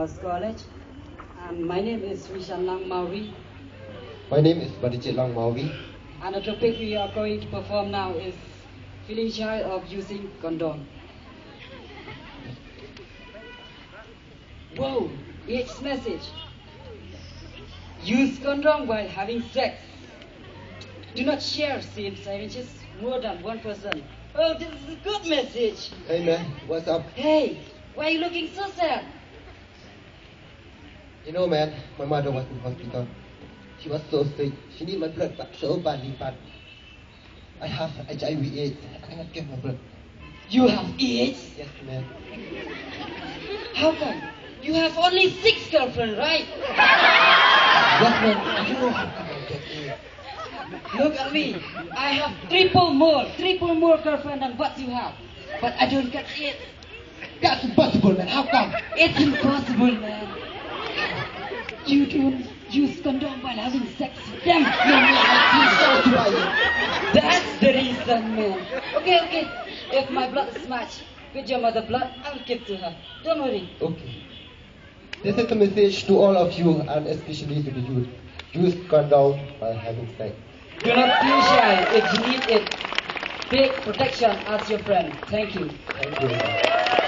College. And my name is Vishan Lang Mauri. My name is Badijit Lang Maui. And the topic we are going to perform now is feeling shy of using condom. Whoa, its message. Use condom while having sex. Do not share same syringes more than one person. Oh, this is a good message. Hey man, what's up? Hey, why are you looking so sad? You know man, my mother was in hospital. She was so sick. She need my blood but so badly, but I have HIV AIDS. I cannot get my blood. You have AIDS? Yes man. How come? You have only 6 girlfriends, right? Yes man, I don't know how come I get AIDS. Look at me. I have triple more girlfriend than what you have. But I don't get it. That's impossible man, how come? It's impossible, man. You don't use condom while having sex with them. That's the reason, man. Okay. If my blood is matched with your mother's blood, I'll give to her. Don't worry. Okay. This is a message to all of you and especially to the youth. Use condom while having sex. Do not feel shy if you need it. Take protection as your friend. Thank you. Thank you.